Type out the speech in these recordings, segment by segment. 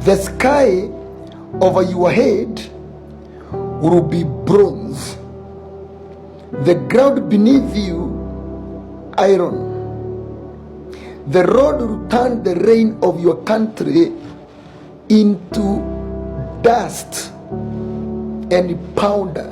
The sky over your head will be bronze, the ground beneath you iron. The Lord will turn the rain of your country into dust and powder.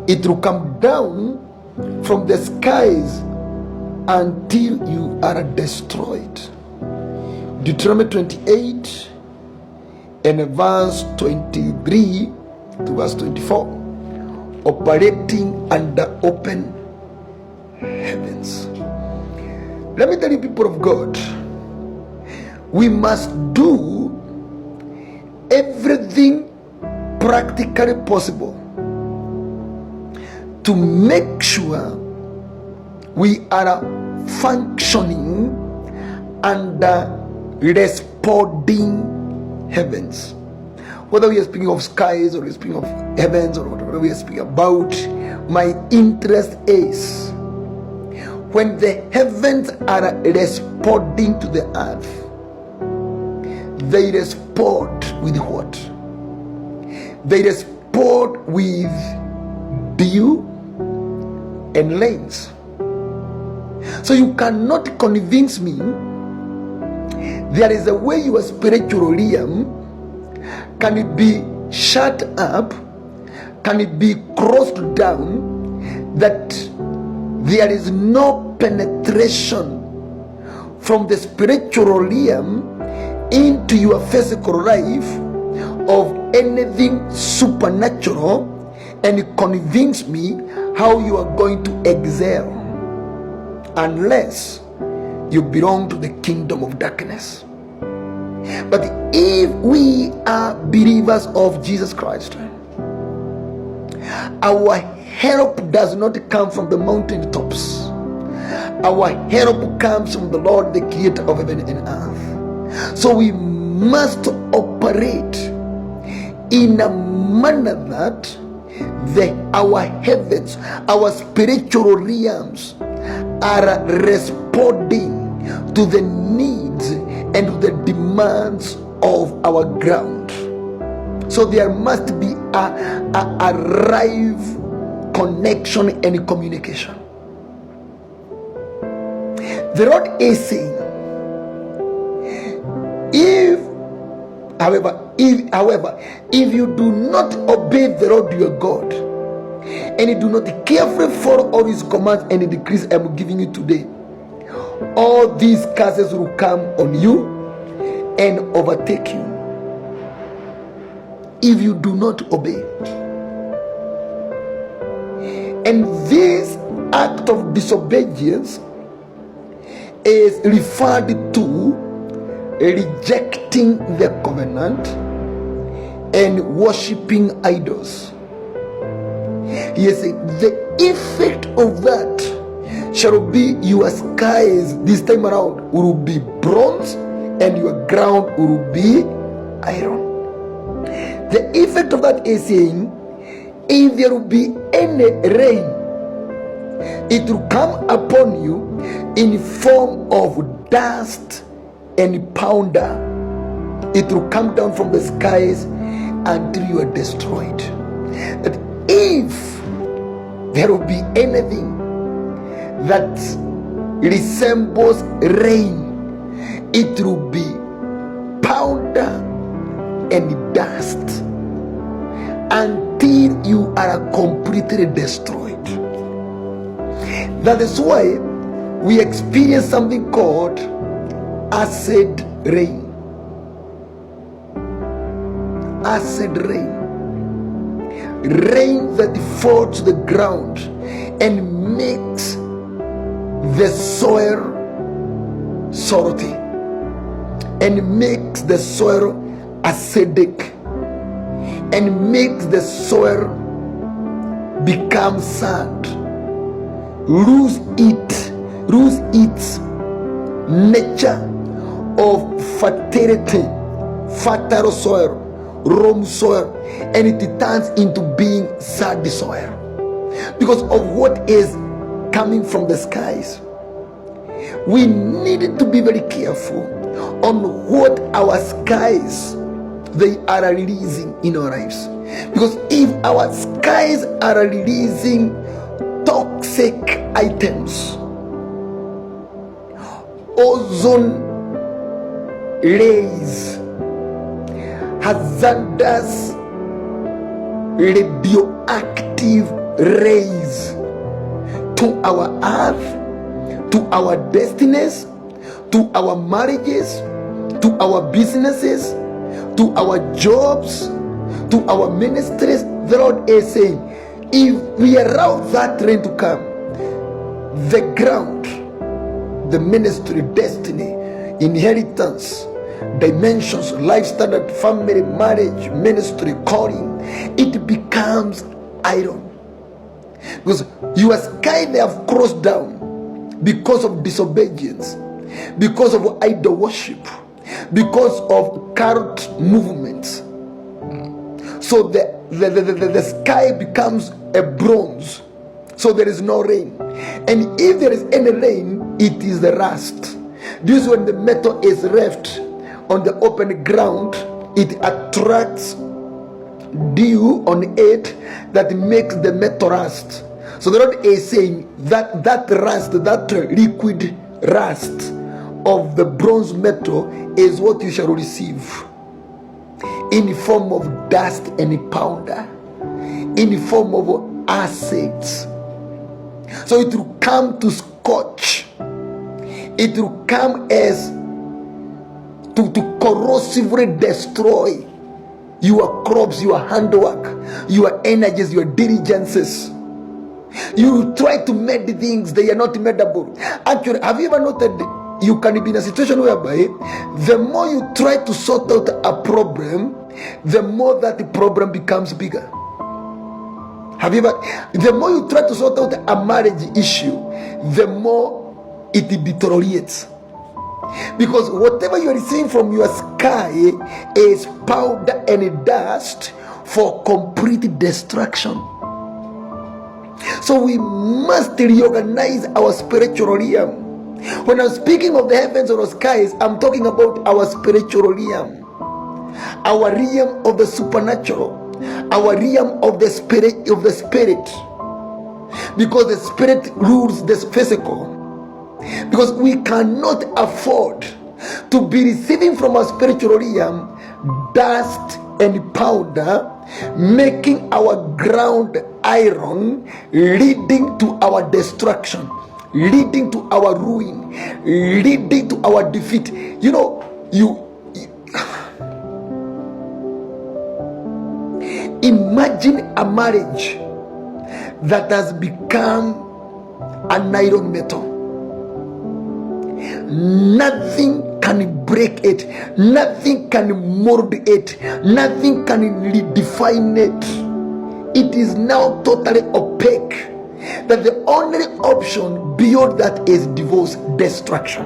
It will come down from the skies until you are destroyed. Deuteronomy 28 and verse 23 to verse 24. Operating under open heavens. Let me tell you, people of God, we must do everything practically possible to make sure we are functioning under responding heavens. Whether we are speaking of skies or we are speaking of heavens or whatever we are speaking about, my interest is when the heavens are responding to the earth, they respond with what? They respond with dew and lanes. So you cannot convince me there is a way your spiritual realm can it be shut up, can it be closed down, that there is no penetration from the spiritual realm into your physical life of anything supernatural, and convince me how you are going to excel unless you belong to the kingdom of darkness. But if we are believers of Jesus Christ, our help does not come from the mountain tops. Our help comes from the Lord, the creator of heaven and earth. So we must operate in a manner that our heavens, our spiritual realms are responding to the needs and to the demands of our ground. So there must be a live connection and communication. The Lord is saying, if you do not obey the Lord your God, and you do not carefully follow all his commands and the decrees I am giving you today, all these curses will come on you and overtake you if you do not obey. And this act of disobedience is referred to rejecting the covenant and worshiping idols. Yes, the effect of that shall be your skies this time around will be bronze and your ground will be iron. The effect of that is saying, if there will be any rain, it will come upon you in form of dust and powder. It will come down from the skies until you are destroyed. That if there will be anything that resembles rain, it will be powder and dust until you are completely destroyed. That is why we experience something called acid rain. Acid rain. Rain that falls to the ground and makes the soil salty and makes the soil acidic and makes the soil become sand, lose its nature of fertility, fertile soil, loam soil, and it turns into being sandy soil because of what is coming from the skies. We need to be very careful on what our skies they are releasing in our lives. Because if our skies are releasing toxic items, ozone rays, hazardous radioactive rays to our earth, to our destinies, to our marriages, to our businesses, to our jobs, to our ministries. The Lord is saying, if we allow that rain to come, the ground, the ministry, destiny, inheritance, dimensions, life standard, family, marriage, ministry, calling, it becomes iron. Because your sky they have crossed down because of disobedience, because of idol worship, because of cult movements. So the sky becomes a bronze. So there is no rain. And if there is any rain, it is the rust. This is when the metal is left on the open ground, it attracts dew on it that makes the metal rust. So the Lord is saying that rust, that liquid rust of the bronze metal is what you shall receive in the form of dust and powder, in the form of acids. So it will come to scorch. It will come as to corrosively destroy your crops, your handwork, your energies, your diligences. You try to make the things, they are not measurable. Actually, have you ever noted you can be in a situation whereby the more you try to sort out a problem, the more that the problem becomes bigger? Have you ever? The more you try to sort out a marriage issue, the more it deteriorates. Because whatever you are receiving from your sky is powder and dust for complete destruction. So we must reorganize our spiritual realm. When I'm speaking of the heavens or the skies, I'm talking about our spiritual realm, our realm of the supernatural, our realm of the spirit, because the spirit rules the physical. Because we cannot afford to be receiving from our spiritual realm dust and powder, making our ground iron, leading to our destruction, leading to our ruin, leading to our defeat. You know, imagine a marriage that has become an iron metal. Nothing can break it, nothing can mold it, nothing can redefine it. It is now totally opaque, that the only option beyond that is divorce, destruction.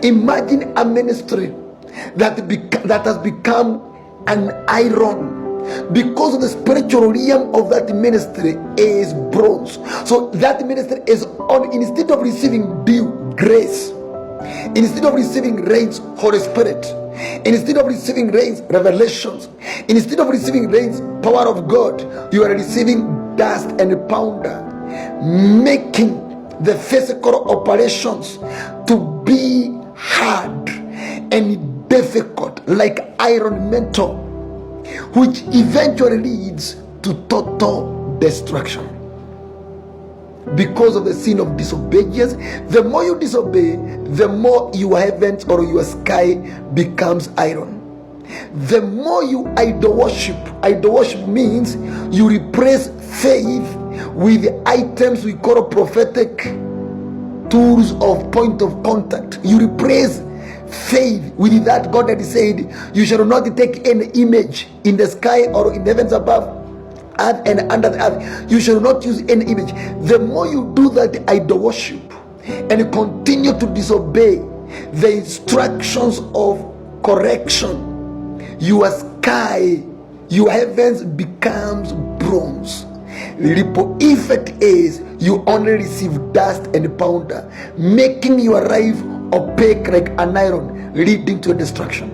Imagine a ministry that has become an iron, because of the spiritual realm of that ministry is bronze. So that ministry is on, instead of receiving dew, grace, instead of receiving rains, Holy Spirit, instead of receiving rains, revelations, instead of receiving rains, power of God, you are receiving dust and powder, making the physical operations to be hard and difficult, like iron metal, which eventually leads to total destruction. Because of the sin of disobedience, the more you disobey, the more your heavens or your sky becomes iron. The more you idol worship means you replace faith with items we call prophetic tools of point of contact. You replace faith with that God that said, you shall not take any image in the sky or in the heavens above, earth and under the earth. You shall not use any image. The more you do that idol worship and continue to disobey the instructions of correction, your sky, your heavens becomes bronze. The ripple effect is you only receive dust and powder, making your life opaque like an iron, leading to a destruction.